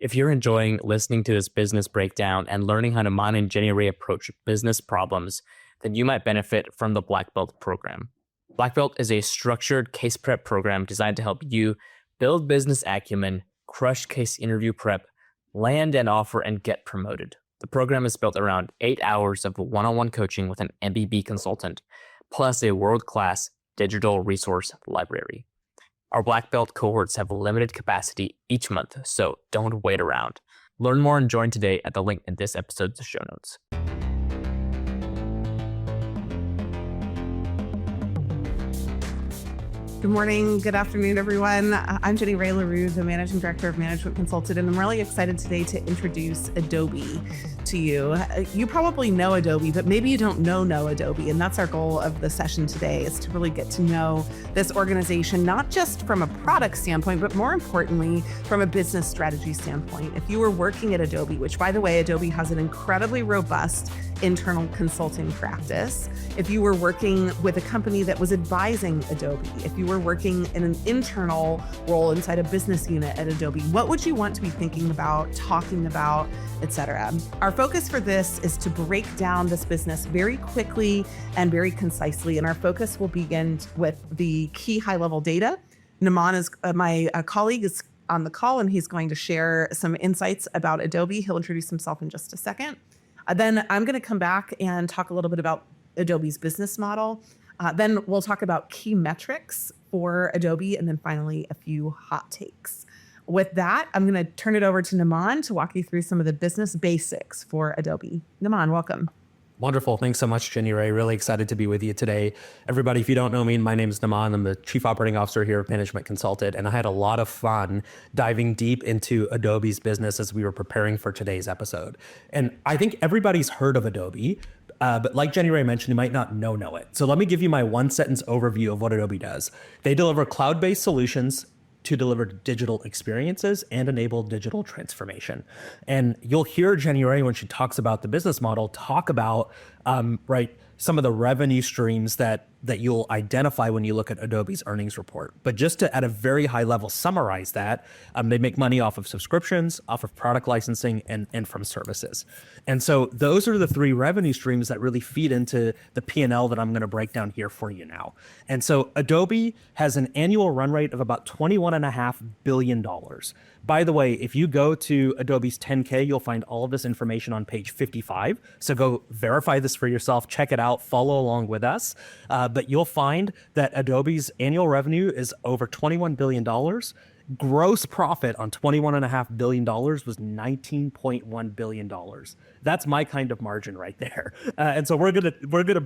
If you're enjoying listening to this business breakdown and learning how Namaan and Jenny Ray approach business problems, then you might benefit from the Black Belt program. Black Belt is a structured case prep program designed to help you build business acumen, crush case interview prep, land an offer, and get promoted. The program is built around 8 hours of one-on-one coaching with an MBB consultant, plus a world-class digital resource library. Our Black Belt cohorts have limited capacity each month, so don't wait around. Learn more and join today at the link in this episode's show notes. Good morning, good afternoon, everyone. I'm Jenny Ray Roux, the Managing Director of Management Consulted, and I'm really excited today to introduce Adobe to you. You probably know Adobe, but maybe you don't know Adobe, and that's our goal of the session today, is to really get to know this organization, not just from a product standpoint, but more importantly, from a business strategy standpoint. If you were working at Adobe, which by the way, Adobe has an incredibly robust internal consulting practice. If you were working with a company that was advising Adobe, if you were working in an internal role inside a business unit at Adobe, what would you want to be thinking about, talking about, etc.? Our focus for this is to break down this business very quickly and very concisely. And our focus will begin with the key high-level data. Namaan is my colleague is on the call, and he's going to share some insights about Adobe. He'll introduce himself in just a second. Then I'm going to come back and talk a little bit about Adobe's business model. Then we'll talk about key metrics for Adobe, and then finally a few hot takes. With that, I'm going to turn it over to Namaan to walk you through some of the business basics for Adobe. Namaan, welcome. Wonderful. Thanks so much, Jenny Ray. Really excited to be with you today. Everybody, if you don't know me, my name is Namaan. I'm the Chief Operating Officer here at Management Consulted, and I had a lot of fun diving deep into Adobe's business as we were preparing for today's episode. And I think everybody's heard of Adobe, but like Jenny Ray mentioned, you might not know it. So let me give you my one-sentence overview of what Adobe does. They deliver cloud-based solutions to deliver digital experiences and enable digital transformation. And you'll hear Jenny Ray, when she talks about the business model, talk about some of the revenue streams that you'll identify when you look at Adobe's earnings report. But just to, at a very high level, summarize that, they make money off of subscriptions, off of product licensing, and from services. And so those are the three revenue streams that really feed into the P&L that I'm going to break down here for you now. And so Adobe has an annual run rate of about $21.5 billion. By the way, if you go to Adobe's 10K, you'll find all of this information on page 55. So go verify this for yourself, check it out, follow along with us. But you'll find that Adobe's annual revenue is over $21 billion. Gross profit on $21.5 billion was $19.1 billion. That's my kind of margin right there. And so we're gonna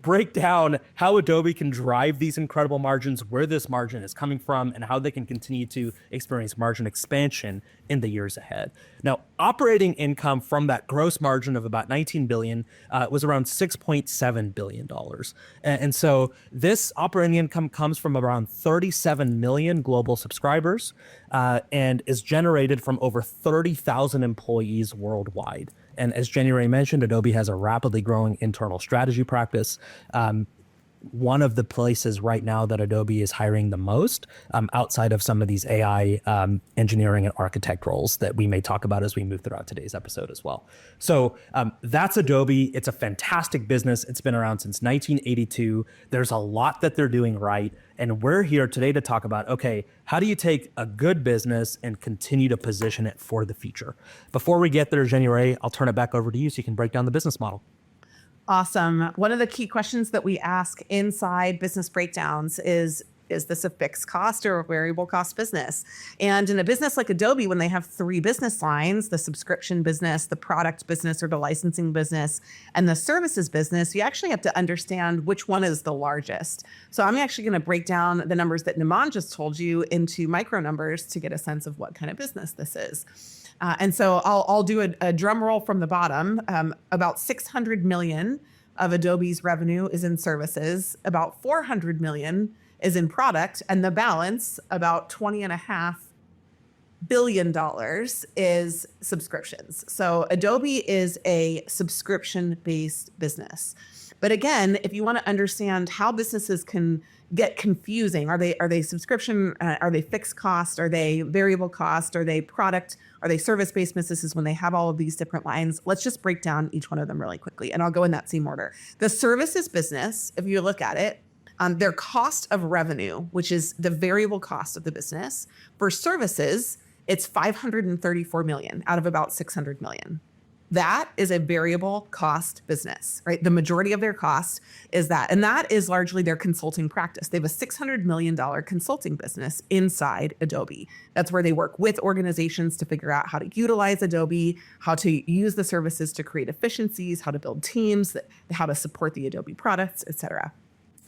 break down how Adobe can drive these incredible margins, where this margin is coming from, and how they can continue to experience margin expansion in the years ahead. Now, operating income from that gross margin of about $19 billion was around $6.7 billion. And so this operating income comes from around 37 million global subscribers and is generated from over 30,000 employees worldwide. And as Jenny Ray mentioned, Adobe has a rapidly growing internal strategy practice. One of the places right now that Adobe is hiring the most, outside of some of these AI engineering and architect roles that we may talk about as we move throughout today's episode as well. So that's Adobe. It's a fantastic business. It's been around since 1982. There's a lot that they're doing right. And we're here today to talk about, okay, how do you take a good business and continue to position it for the future? Before we get there, Jenny Ray, I'll turn it back over to you so you can break down the business model. Awesome. One of the key questions that we ask inside business breakdowns is this a fixed cost or a variable cost business? And in a business like Adobe, when they have three business lines, the subscription business, the product business or the licensing business, and the services business, you actually have to understand which one is the largest. So I'm actually going to break down the numbers that Namaan just told you into micro numbers to get a sense of what kind of business this is. And so I'll do a drum roll from the bottom. About 600 million of Adobe's revenue is in services. About 400 million is in product, and the balance, about $20.5 billion, is subscriptions. So Adobe is a subscription-based business. But again, if you want to understand how businesses can get confusing. Are they subscription? Are they fixed cost? Are they variable cost? Are they product? Are they service-based businesses when they have all of these different lines? Let's just break down each one of them really quickly, and I'll go in that same order. The services business, if you look at it, their cost of revenue, which is the variable cost of the business, for services, it's 534 million out of about 600 million. That is a variable cost business, right? The majority of their cost is that. And that is largely their consulting practice. They have a $600 million consulting business inside Adobe. That's where they work with organizations to figure out how to utilize Adobe, how to use the services to create efficiencies, how to build teams, how to support the Adobe products, et cetera.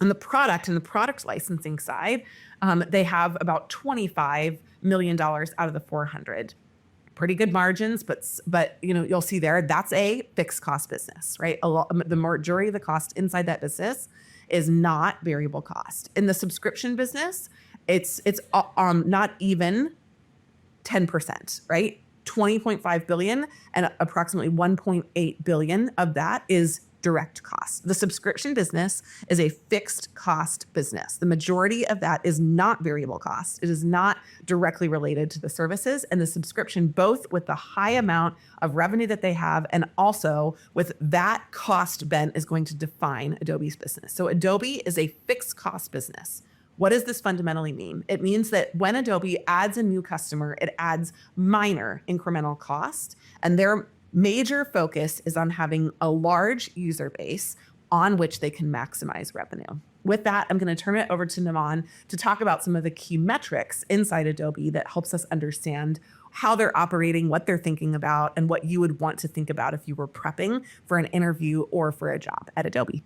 On the product and the product licensing side, they have about $25 million out of the 400. Pretty good margins, but you'll see there that's a fixed cost business, right? The majority of the cost inside that business is not variable cost. In the subscription business, it's not even 10%, right? 20.5 billion and approximately 1.8 billion of that is direct cost. The subscription business is a fixed cost business. The majority of that is not variable cost. It is not directly related to the services and the subscription, both with the high amount of revenue that they have and also with that cost bent is going to define Adobe's business. So Adobe is a fixed cost business. What does this fundamentally mean? It means that when Adobe adds a new customer, it adds minor incremental cost, and their major focus is on having a large user base on which they can maximize revenue. With that, I'm going to turn it over to Namaan to talk about some of the key metrics inside Adobe that helps us understand how they're operating, what they're thinking about, and what you would want to think about if you were prepping for an interview or for a job at Adobe.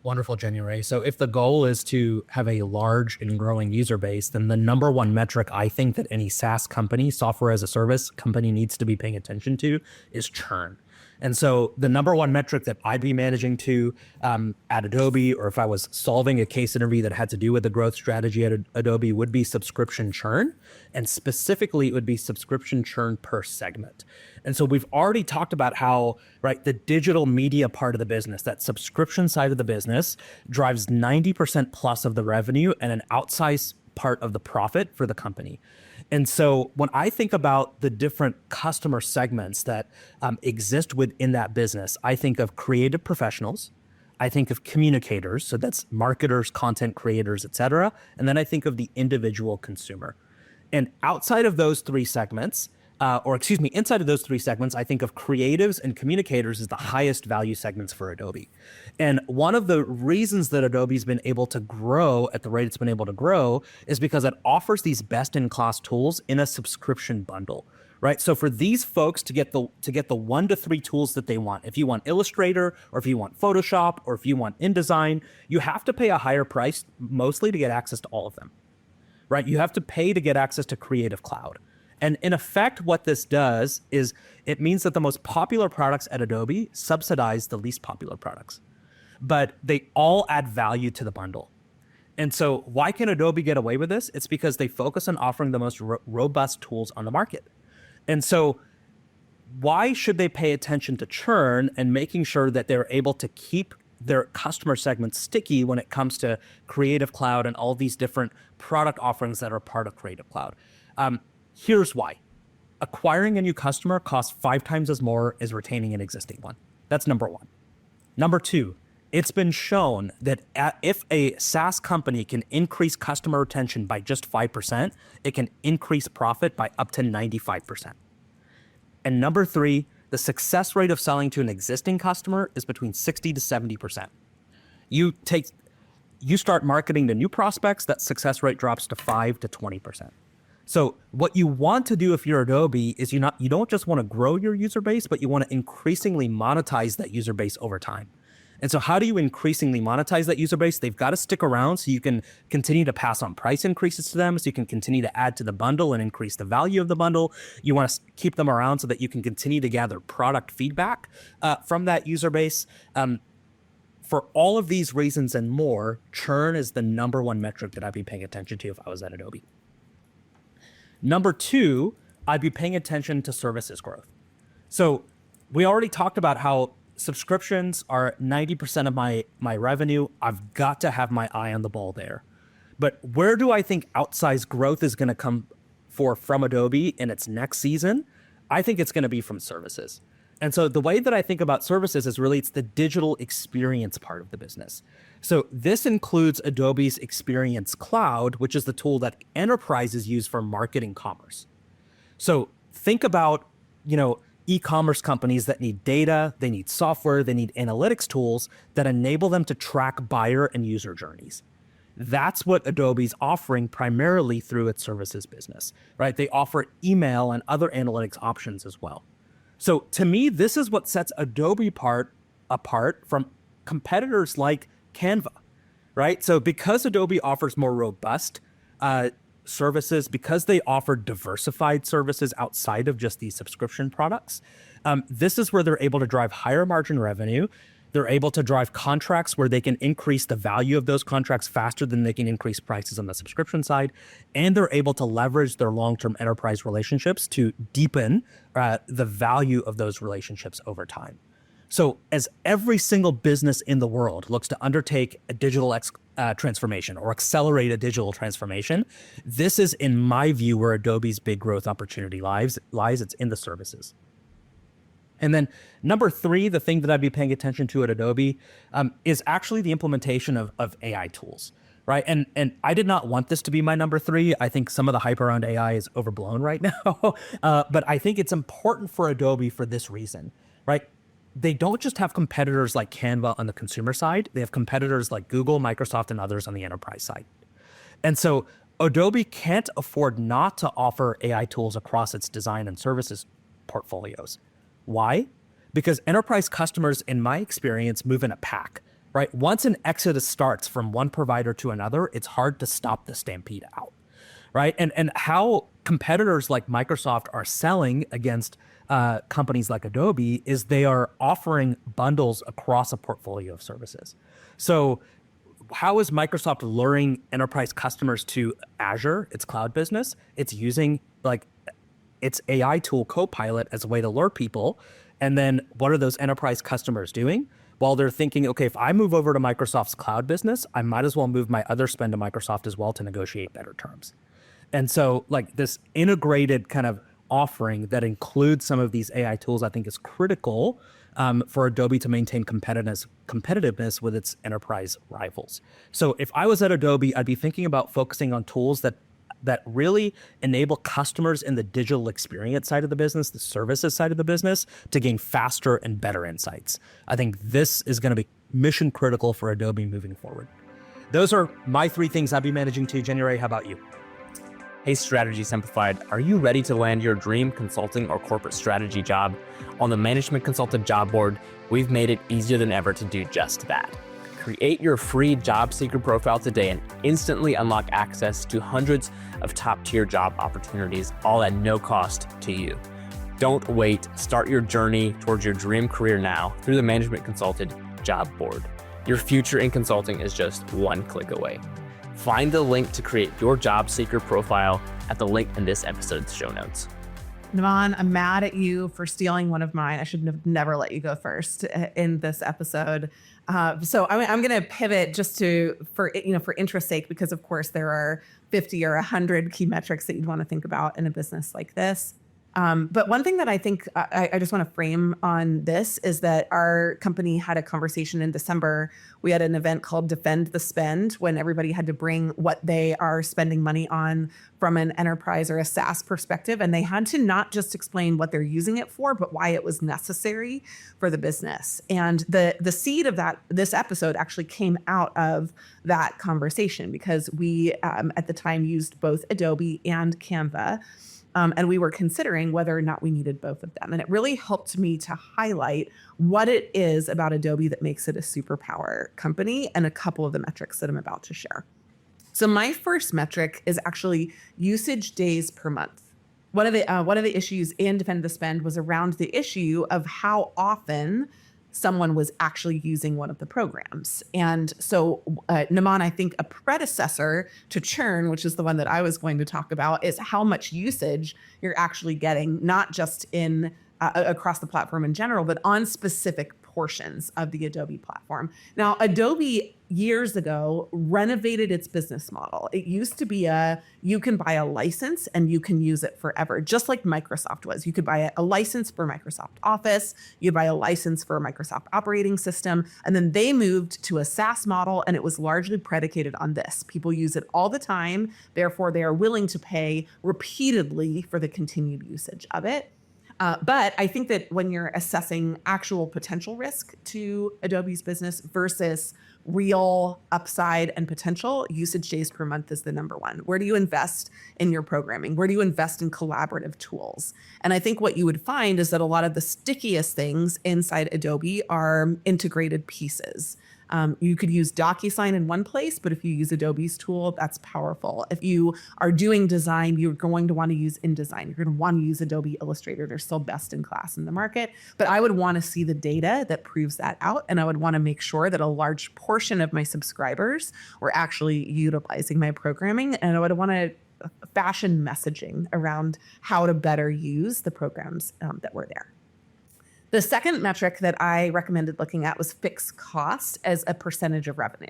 Wonderful, Jenny Ray. So if the goal is to have a large and growing user base, then the number one metric I think that any SaaS company, software as a service company, needs to be paying attention to is churn. And so the number one metric that I'd be managing to at Adobe, or if I was solving a case interview that had to do with the growth strategy at Adobe, would be subscription churn. And specifically, it would be subscription churn per segment. And so we've already talked about how, right, the digital media part of the business, that subscription side of the business, drives 90% plus of the revenue and an outsized part of the profit for the company. And so when I think about the different customer segments that exist within that business, I think of creative professionals, I think of communicators, so that's marketers, content creators, et cetera. And then I think of the individual consumer. And outside of those three segments, inside of those three segments, I think of creatives and communicators as the highest value segments for Adobe. And one of the reasons that Adobe's been able to grow at the rate it's been able to grow is because it offers these best-in-class tools in a subscription bundle, right? So for these folks to get the 1 to 3 tools that they want, if you want Illustrator or if you want Photoshop or if you want InDesign, you have to pay a higher price mostly to get access to all of them, right? You have to pay to get access to Creative Cloud. And in effect, what this does is it means that the most popular products at Adobe subsidize the least popular products, but they all add value to the bundle. And so why can Adobe get away with this? It's because they focus on offering the most robust tools on the market. And so why should they pay attention to churn and making sure that they're able to keep their customer segments sticky when it comes to Creative Cloud and all these different product offerings that are part of Creative Cloud? Here's why. Acquiring a new customer costs 5 times as more as retaining an existing one. That's number one. Number two, it's been shown that if a SaaS company can increase customer retention by just 5%, it can increase profit by up to 95%. And number three, the success rate of selling to an existing customer is between 60 to 70%. You start marketing to new prospects, that success rate drops to 5 to 20%. So what you want to do if you're Adobe is you don't just want to grow your user base, but you want to increasingly monetize that user base over time. And so how do you increasingly monetize that user base? They've got to stick around so you can continue to pass on price increases to them, so you can continue to add to the bundle and increase the value of the bundle. You want to keep them around so that you can continue to gather product feedback from that user base. For all of these reasons and more, churn is the number one metric that I'd be paying attention to if I was at Adobe. Number two, I'd be paying attention to services growth. So we already talked about how subscriptions are 90% of my revenue. I've got to have my eye on the ball there. But where do I think outsized growth is going to come from Adobe in its next season? I think it's going to be from services. And so the way that I think about services is really it's the digital experience part of the business. So this includes Adobe's Experience Cloud, which is the tool that enterprises use for marketing commerce. So think about, e-commerce companies that need data, they need software, they need analytics tools that enable them to track buyer and user journeys. That's what Adobe's offering primarily through its services business, right? They offer email and other analytics options as well. So to me, this is what sets Adobe apart from competitors like Canva, right? So because Adobe offers more robust services, because they offer diversified services outside of just these subscription products, this is where they're able to drive higher margin revenue. They're able to drive contracts where they can increase the value of those contracts faster than they can increase prices on the subscription side. And they're able to leverage their long-term enterprise relationships to deepen the value of those relationships over time. So as every single business in the world looks to undertake a digital transformation or accelerate a digital transformation, this is, in my view, where Adobe's big growth opportunity lies. It's in the services. And then number 3, the thing that I'd be paying attention to at Adobe is actually the implementation of AI tools, right? And I did not want this to be my number 3. I think some of the hype around AI is overblown right now, but I think it's important for Adobe for this reason, right? They don't just have competitors like Canva on the consumer side. They have competitors like Google, Microsoft, and others on the enterprise side. And so Adobe can't afford not to offer AI tools across its design and services portfolios. Why? Because enterprise customers, in my experience, move in a pack, right? Once an exodus starts from one provider to another, it's hard to stop the stampede out, right? And how competitors like Microsoft are selling against companies like Adobe is they are offering bundles across a portfolio of services. So how is Microsoft luring enterprise customers to Azure, its cloud business? It's using its AI tool Copilot as a way to lure people. And then what are those enterprise customers doing? Well, they're thinking, okay, if I move over to Microsoft's cloud business, I might as well move my other spend to Microsoft as well to negotiate better terms. And so this integrated kind of offering that includes some of these AI tools, I think is critical for Adobe to maintain competitiveness with its enterprise rivals. So if I was at Adobe, I'd be thinking about focusing on tools that really enable customers in the digital experience side of the business, the services side of the business, to gain faster and better insights. I think this is going to be mission critical for Adobe moving forward. Those are my 3 things I'd be managing to. January, how about you? Hey, Strategy Simplified, are you ready to land your dream consulting or corporate strategy job? On the Management Consultant job board, we've made it easier than ever to do just that. Create your free job seeker profile today and instantly unlock access to hundreds of top-tier job opportunities, all at no cost to you. Don't wait. Start your journey towards your dream career now through the Management Consultant job board. Your future in consulting is just one click away. Find the link to create your job seeker profile at the link in this episode's show notes. Namaan, I'm mad at you for stealing one of mine. I should have never let you go first in this episode. So I'm going to pivot just for interest's sake, because of course there are 50 or 100 key metrics that you'd want to think about in a business like this. But one thing that I think I just want to frame on this is that our company had a conversation in December. We had an event called Defend the Spend, when everybody had to bring what they are spending money on from an enterprise or a SaaS perspective. And they had to not just explain what they're using it for, but why it was necessary for the business. And the seed of this episode actually came out of that conversation, because we at the time used both Adobe and Canva. And we were considering whether or not we needed both of them. And it really helped me to highlight what it is about Adobe that makes it a superpower company, and a couple of the metrics that I'm about to share. So my first metric is actually usage days per month. One of the issues in Defend the Spend was around the issue of how often someone was actually using one of the programs. And so Namaan, I think a predecessor to churn, which is the one that I was going to talk about, is how much usage you're actually getting, not just in across the platform in general, but on specific portions of the Adobe platform. Now, Adobe years ago renovated its business model. It used to be you can buy a license and you can use it forever, just like Microsoft was. You could buy a license for Microsoft Office, you buy a license for a Microsoft operating system, and then they moved to a SaaS model, and it was largely predicated on this. People use it all the time, therefore they are willing to pay repeatedly for the continued usage of it. But I think that when you're assessing actual potential risk to Adobe's business versus real upside and potential, usage days per month is the number one. Where do you invest in your programming? Where do you invest in collaborative tools? And I think what you would find is that a lot of the stickiest things inside Adobe are integrated pieces. You could use DocuSign in one place, but if you use Adobe's tool, that's powerful. If you are doing design, you're going to want to use InDesign. You're going to want to use Adobe Illustrator. They're still best in class in the market. But I would want to see the data that proves that out. And I would want to make sure that a large portion of my subscribers were actually utilizing my programming. And I would want to fashion messaging around how to better use the programs that were there. The second metric that I recommended looking at was fixed cost as a percentage of revenue.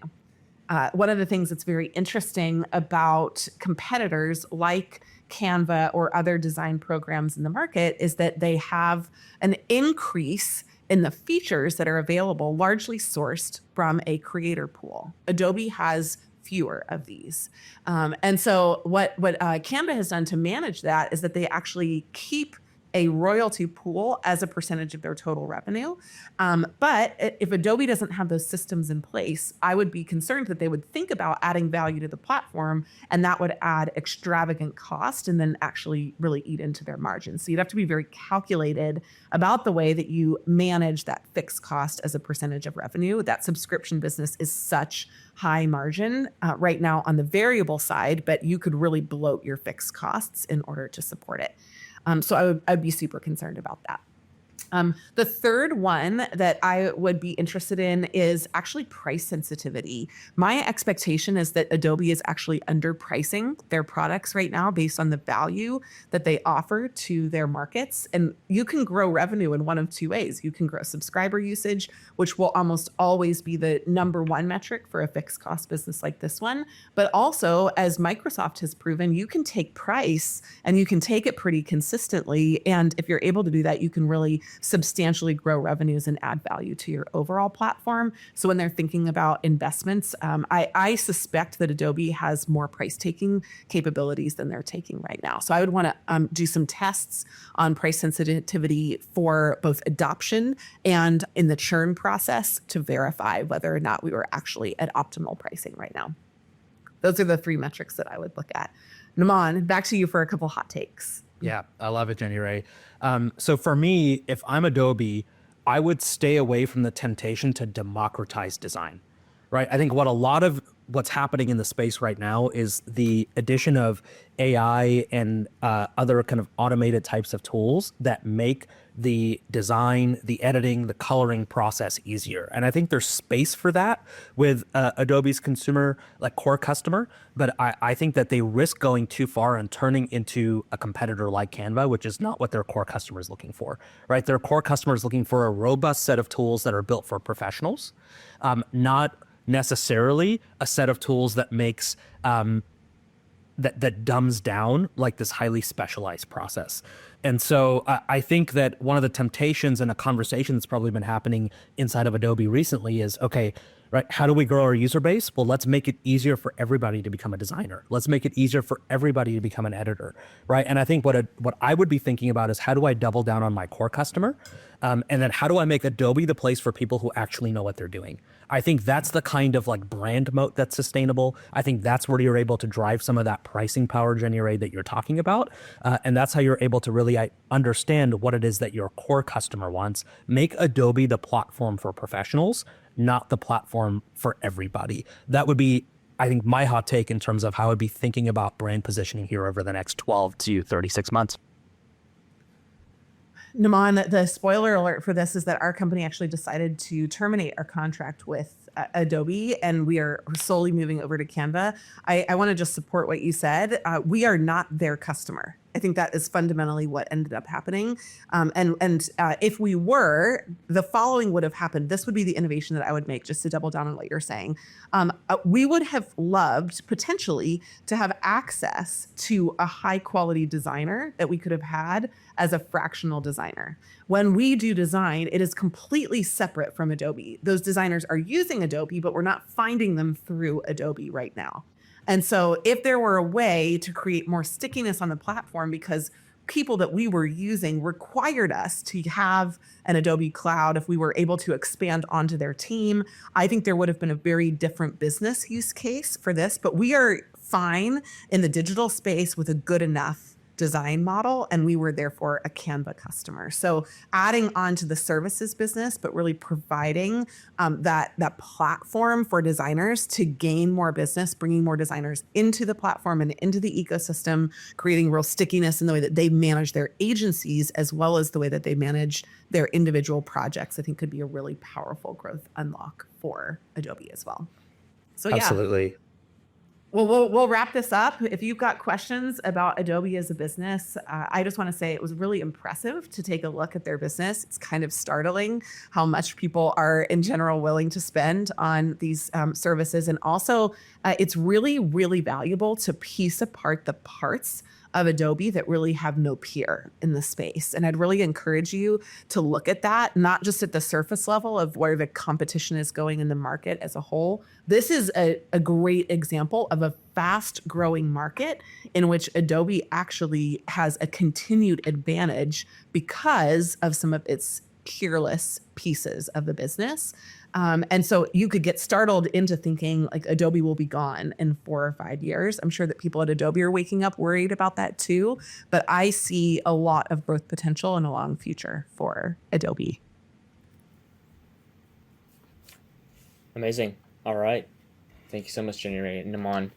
One of the things that's very interesting about competitors like Canva or other design programs in the market is that they have an increase in the features that are available, largely sourced from a creator pool. Adobe has fewer of these. And so what Canva has done to manage that is that they actually keep a royalty pool as a percentage of their total revenue. But if Adobe doesn't have those systems in place, I would be concerned that they would think about adding value to the platform, and that would add extravagant cost and then actually really eat into their margins. So you'd have to be very calculated about the way that you manage that fixed cost as a percentage of revenue. That subscription business is such high margin right now on the variable side, but you could really bloat your fixed costs in order to support it. So I'd be super concerned about that. The third one that I would be interested in is actually price sensitivity. My expectation is that Adobe is actually underpricing their products right now based on the value that they offer to their markets. And you can grow revenue in one of two ways. You can grow subscriber usage, which will almost always be the number one metric for a fixed cost business like this one. But also, as Microsoft has proven, you can take price and you can take it pretty consistently. And if you're able to do that, you can really substantially grow revenues and add value to your overall platform. So when they're thinking about investments, I suspect that Adobe has more price taking capabilities than they're taking right now. So I would want to do some tests on price sensitivity for both adoption and in the churn process to verify whether or not we were actually at optimal pricing right now. Those are the three metrics that I would look at. Namaan, back to you for a couple hot takes. Yeah, I love it, Jenny Ray. So for me, if I'm Adobe, I would stay away from the temptation to democratize design, right? I think what a lot of what's happening in the space right now is the addition of AI and other kind of automated types of tools that make the design, the editing, the coloring process easier. And I think there's space for that with Adobe's consumer, like core customer. But I think that they risk going too far and turning into a competitor like Canva, which is not what their core customer is looking for, right? Their core customer is looking for a robust set of tools that are built for professionals, not necessarily a set of tools that makes that dumbs down like this highly specialized process. And so I think that one of the temptations and a conversation that's probably been happening inside of Adobe recently is, okay, right, how do we grow our user base? Well, let's make it easier for everybody to become a designer. Let's make it easier for everybody to become an editor, right? And I think what I would be thinking about is, how do I double down on my core customer? And then how do I make Adobe the place for people who actually know what they're doing? I think that's the kind of like brand moat that's sustainable. I think that's where you're able to drive some of that pricing power, Jenny Ray, that you're talking about. And that's how you're able to really understand what it is that your core customer wants. Make Adobe the platform for professionals, not the platform for everybody. That would be, I think, my hot take in terms of how I'd be thinking about brand positioning here over the next 12 to 36 months. Namaan, the spoiler alert for this is that our company actually decided to terminate our contract with Adobe, and we are solely moving over to Canva. I want to just support what you said. We are not their customer. I think that is fundamentally what ended up happening. If we were, the following would have happened. This would be the innovation that I would make, just to double down on what you're saying. We would have loved potentially to have access to a high quality designer that we could have had as a fractional designer. When we do design, it is completely separate from Adobe. Those designers are using Adobe, but we're not finding them through Adobe right now. And so if there were a way to create more stickiness on the platform, because people that we were using required us to have an Adobe Cloud, if we were able to expand onto their team, I think there would have been a very different business use case for this. But we are fine in the digital space with a good enough design model, and we were therefore a Canva customer. So adding on to the services business, but really providing that platform for designers to gain more business, bringing more designers into the platform and into the ecosystem, creating real stickiness in the way that they manage their agencies as well as the way that they manage their individual projects, I think could be a really powerful growth unlock for Adobe as well. So yeah. Absolutely. Well, we'll wrap this up. If you've got questions about Adobe as a business, I just want to say it was really impressive to take a look at their business. It's kind of startling how much people are in general willing to spend on these services. And also, it's really, really valuable to piece apart the parts of Adobe that really have no peer in the space. And I'd really encourage you to look at that, not just at the surface level of where the competition is going in the market as a whole. This is a great example of a fast growing market in which Adobe actually has a continued advantage because of some of its peerless pieces of the business. And so you could get startled into thinking like Adobe will be gone in 4 or 5 years. I'm sure that people at Adobe are waking up worried about that too, but I see a lot of growth potential in a long future for Adobe. Amazing. All right. Thank you so much, Jenny Ray and Namaan.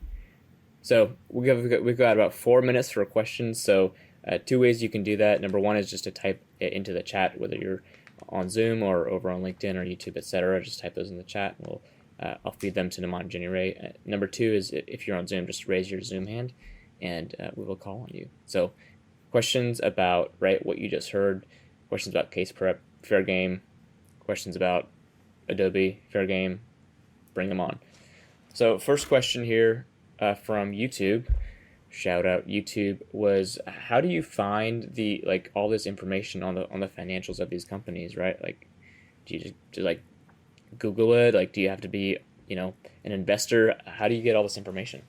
So we've got about 4 minutes for questions. So 2 ways you can do that. Number one is just to type it into the chat, whether you're on Zoom or over on LinkedIn or YouTube, etc. Just type those in the chat. I'll feed them to Namaan and Jenny Ray. Number two is if you're on Zoom, just raise your Zoom hand, and we will call on you. So questions about what you just heard, questions about case prep, fair game, questions about Adobe, fair game, bring them on. So first question here from YouTube. Shout out YouTube, was how do you find the all this information on the financials of these companies, right? Do you just Google it? Do you have to be an investor? How do you get all this information?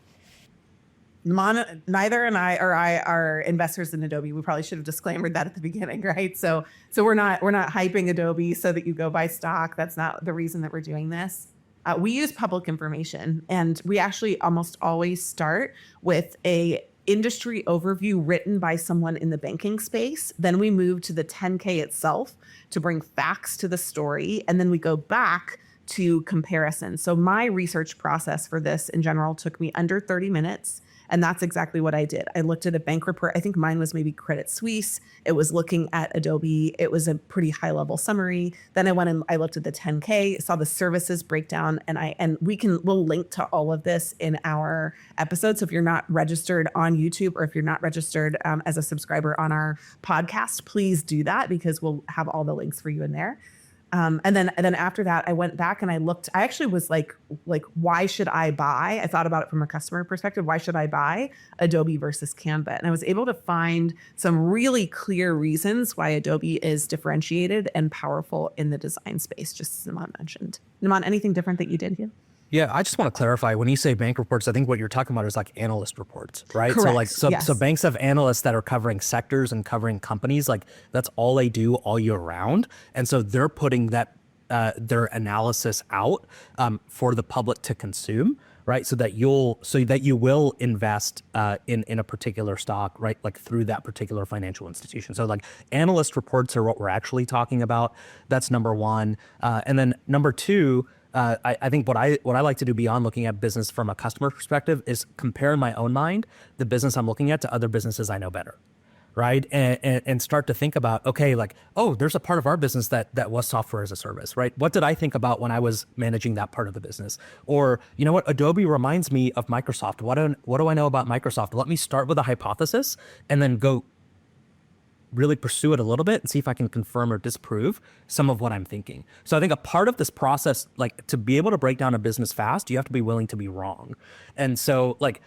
Neither I are investors in Adobe. We probably should have disclaimed that at the beginning, right? So we're not hyping Adobe so that you go buy stock. That's not the reason that we're doing this. We use public information, and we actually almost always start with a industry overview written by someone in the banking space. Then we move to the 10K itself to bring facts to the story, and then we go back to comparison. So my research process for this in general took me under 30 minutes. And that's exactly what I did. I looked at a bank report. I think mine was maybe Credit Suisse. It was looking at Adobe. It was a pretty high level summary. Then I went and I looked at the 10K, saw the services breakdown, and we'll link to all of this in our episode. So if you're not registered on YouTube, or if you're not registered as a subscriber on our podcast, please do that, because we'll have all the links for you in there. And then after that, I went back and I looked. I actually was like, why should I buy? I thought about it from a customer perspective. Why should I buy Adobe versus Canva? And I was able to find some really clear reasons why Adobe is differentiated and powerful in the design space, just as Namaan mentioned. Namaan, anything different that you did here? Yeah, I just want to clarify, when you say bank reports, I think what you're talking about is analyst reports, right? Correct. Yes. So banks have analysts that are covering sectors and covering companies. That's all they do all year round. And so they're putting that their analysis out for the public to consume, right? So that you will invest in a particular stock, right? Through that particular financial institution. So analyst reports are what we're actually talking about. That's number one. And then number two, I think what I like to do beyond looking at business from a customer perspective is compare in my own mind the business I'm looking at to other businesses I know better, right? And start to think about, okay, like, oh, there's a part of our business that was software as a service, right? What did I think about when I was managing that part of the business? Or, you know what, Adobe reminds me of Microsoft. What do I know about Microsoft? Let me start with a hypothesis and then go really pursue it a little bit and see if I can confirm or disprove some of what I'm thinking. So I think a part of this process, like to be able to break down a business fast, you have to be willing to be wrong. And so like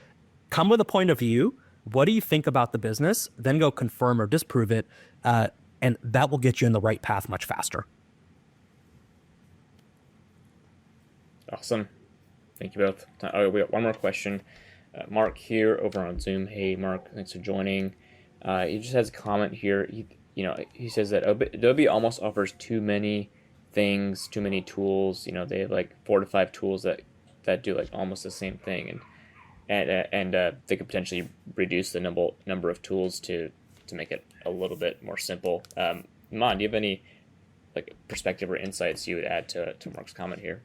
come with a point of view. What do you think about the business? Then go confirm or disprove it. And that will get you in the right path much faster. Awesome. Thank you both. Oh, we got one more question. Mark here over on Zoom. Hey, Mark, thanks for joining. He just has a comment here. He says that Adobe almost offers too many things, too many tools. They have like 4 to 5 tools that do like almost the same thing, and they could potentially reduce the number of tools to make it a little bit more simple. Namaan, do you have any like perspective or insights you would add to Mark's comment here?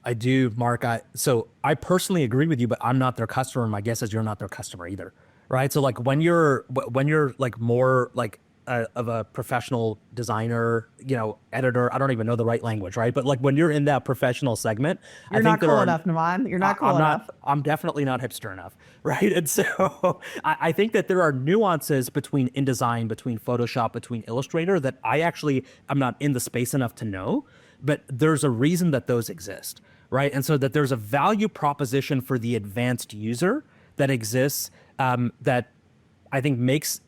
I do, Mark. So I personally agree with you, but I'm not their customer. And my guess is you're not their customer either. Right. So like when you're like more like of a professional designer, editor, I don't even know the right language. Right. But like when you're in that professional segment, you're not cool enough, Namaan. You're not cool enough. I'm definitely not hipster enough. Right. And so I think that there are nuances between InDesign, between Photoshop, between Illustrator that I'm not in the space enough to know. But there's a reason that those exist. Right. And so that there's a value proposition for the advanced user that exists that I think makes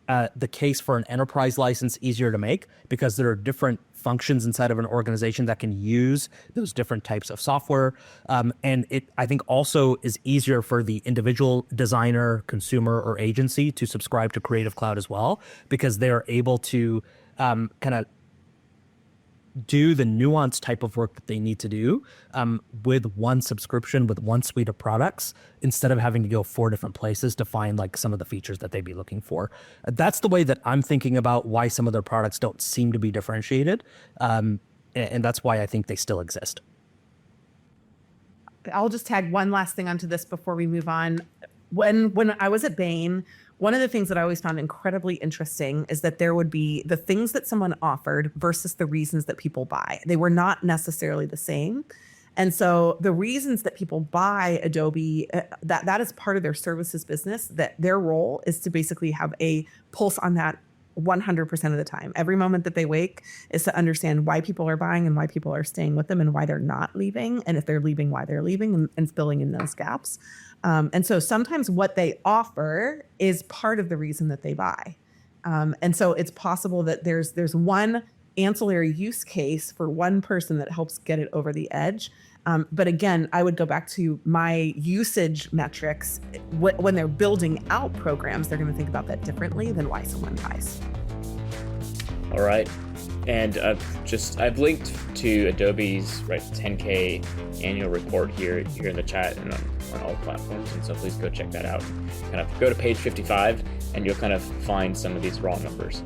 the case for an enterprise license easier to make, because there are different functions inside of an organization that can use those different types of software. And it, I think, also is easier for the individual designer, consumer, or agency to subscribe to Creative Cloud as well, because they're able to kind of do the nuanced type of work that they need to do with one subscription, with one suite of products, instead of having to go 4 different places to find like some of the features that they'd be looking for. That's the way that I'm thinking about why some of their products don't seem to be differentiated. And that's why I think they still exist. I'll just tag one last thing onto this before we move on. When I was at Bain, one of the things that I always found incredibly interesting is that there would be the things that someone offered versus the reasons that people buy. They were not necessarily the same. And so the reasons that people buy Adobe, that is part of their services business, that their role is to basically have a pulse on that 100% of the time. Every moment that they wake is to understand why people are buying and why people are staying with them and why they're not leaving. And if they're leaving, why they're leaving, and filling in those gaps. And so sometimes what they offer is part of the reason that they buy. And so it's possible that there's one ancillary use case for one person that helps get it over the edge. But again, I would go back to my usage metrics. When they're building out programs, they're going to think about that differently than why someone buys. All right. And I've linked to Adobe's 10K annual report here in the chat and on all platforms. And so please go check that out. Kind of go to page 55 and you'll kind of find some of these raw numbers.